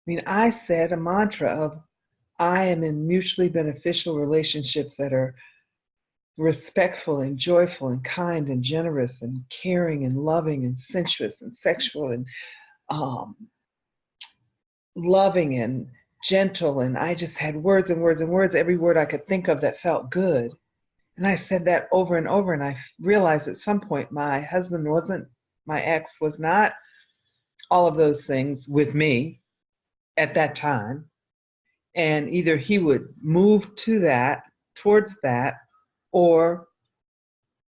mean, I said a mantra of, I am in mutually beneficial relationships that are respectful and joyful and kind and generous and caring and loving and sensuous and sexual and um, loving and gentle. And I just had words and words and words, every word I could think of that felt good. And I said that over and over. And I realized at some point my husband wasn't, my ex was not all of those things with me at that time. And either he would move to that, towards that, or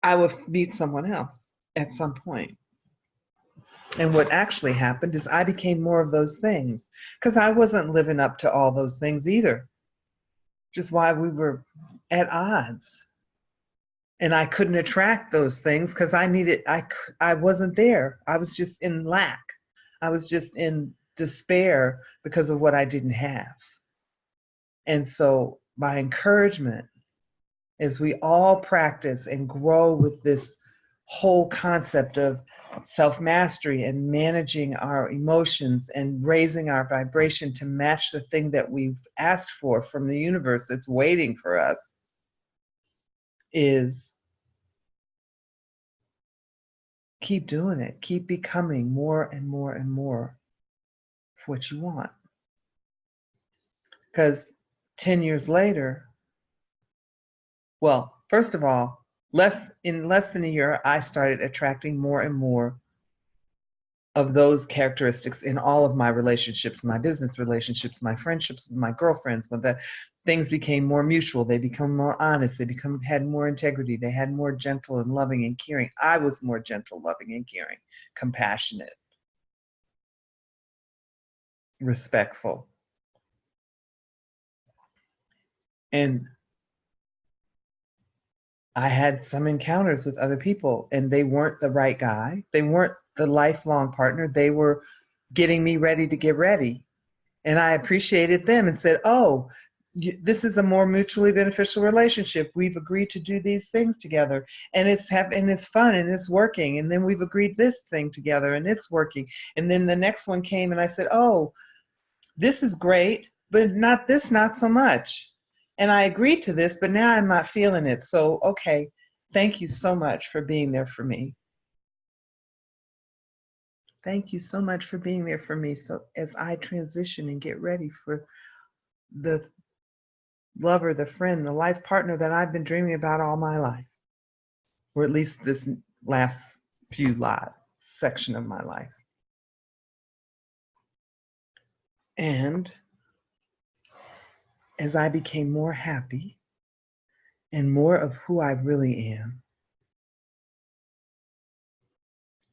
I would meet someone else at some point. And what actually happened is I became more of those things because I wasn't living up to all those things either, just why we were at odds. And I couldn't attract those things because I wasn't there. I was just in lack. I was just in despair because of what I didn't have. And so my encouragement is we all practice and grow with this whole concept of self-mastery and managing our emotions and raising our vibration to match the thing that we've asked for from the universe that's waiting for us, is keep doing it. Keep becoming more and more and more of what you want. Because 10 years later, well, first of all, in less than a year, I started attracting more and more of those characteristics in all of my relationships, my business relationships, my friendships with my girlfriends. When the things became more mutual, they become more honest, they had more integrity, they had more gentle and loving and caring. I was more gentle, loving and caring, compassionate, respectful. And I had some encounters with other people, and they weren't the right guy. They weren't the lifelong partner. They were getting me ready to get ready. And I appreciated them and said, oh, this is a more mutually beneficial relationship. We've agreed to do these things together, and it's fun and it's working. And then we've agreed this thing together and it's working. And then the next one came and I said, oh, this is great, but not so much. And I agreed to this, but now I'm not feeling it. So, okay, thank you so much for being there for me. Thank you so much for being there for me. So as I transition and get ready for the lover, the friend, the life partner that I've been dreaming about all my life, or at least this last section of my life. And as I became more happy and more of who I really am,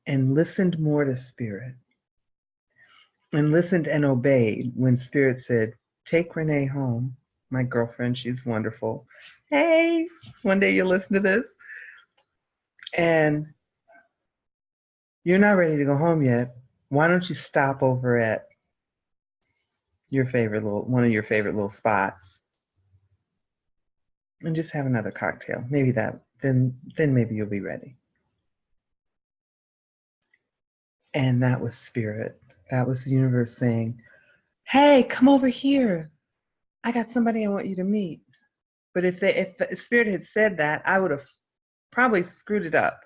and listened more to Spirit, and listened and obeyed when Spirit said, take Renee home, my girlfriend, she's wonderful. Hey, one day you'll listen to this. And you're not ready to go home yet. Why don't you stop over at one of your favorite little spots and just have another cocktail? Maybe then maybe you'll be ready. And that was Spirit. That was the universe saying, hey, come over here. I got somebody I want you to meet. But if Spirit had said that, I would have probably screwed it up.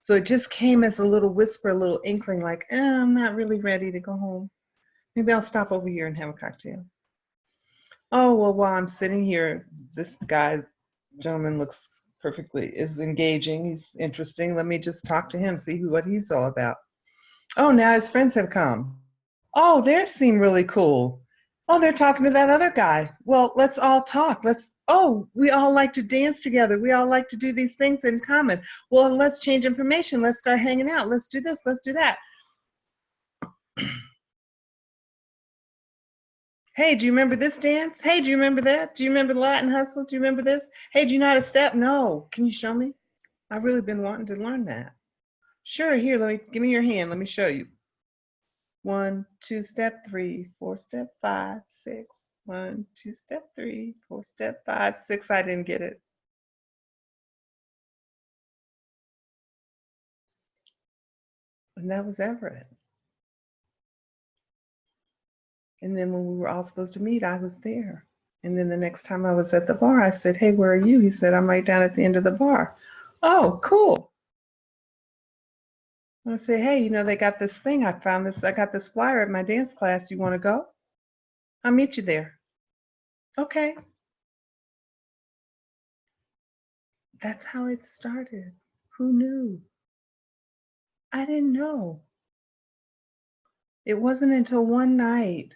So it just came as a little whisper, a little inkling, like, I'm not really ready to go home. Maybe I'll stop over here and have a cocktail. Oh, well, while I'm sitting here, this gentleman is engaging. He's interesting. Let me just talk to him, see what he's all about. Oh, now his friends have come. Oh, they seem really cool. Oh, they're talking to that other guy. Well, let's all talk. We all like to dance together. We all like to do these things in common. Well, let's change information. Let's start hanging out. Let's do this. Let's do that. Hey, do you remember this dance? Hey, do you remember that? Do you remember Latin Hustle? Do you remember this? Hey, do you know how to step? No. Can you show me? I've really been wanting to learn that. Sure, here, give me your hand. Let me show you. 1, 2, step 3, 4, step 5, 6. 1, 2, step 3, 4, step 5, 6. I didn't get it. And that was Everett. And then when we were all supposed to meet, I was there. And then the next time I was at the bar, I said, "Hey, where are you?" He said, "I'm right down at the end of the bar." Oh, cool. I say, "Hey, they got this thing. I got this flyer at my dance class. You want to go? I'll meet you there." Okay. That's how it started. Who knew? I didn't know. It wasn't until one night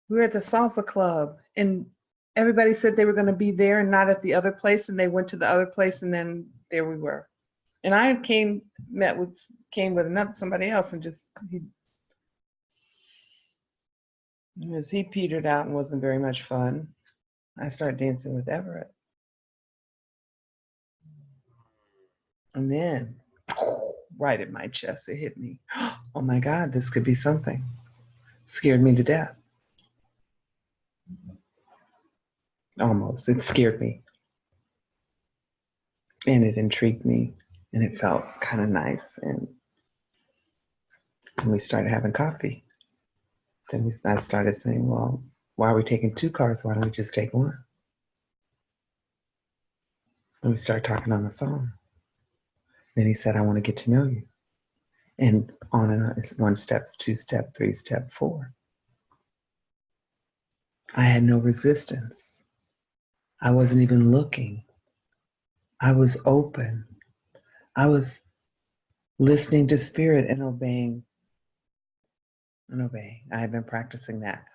we were at the salsa club and everybody said they were going to be there and not at the other place, and they went to the other place, and then there we were. And I came with somebody else, and just as he petered out and wasn't very much fun, I started dancing with Everett. And then right at my chest, it hit me. Oh my God, this could be something. Scared me to death. Almost. It scared me. And it intrigued me. And it felt kind of nice. And we started having coffee. Then I started saying, well, why are we taking 2 cars? Why don't we just take 1? And we started talking on the phone. Then he said, I want to get to know you. And on and on. It's 1 step, 2 step, 3 step, 4. I had no resistance. I wasn't even looking. I was open. I was listening to spirit and obeying. I had been practicing that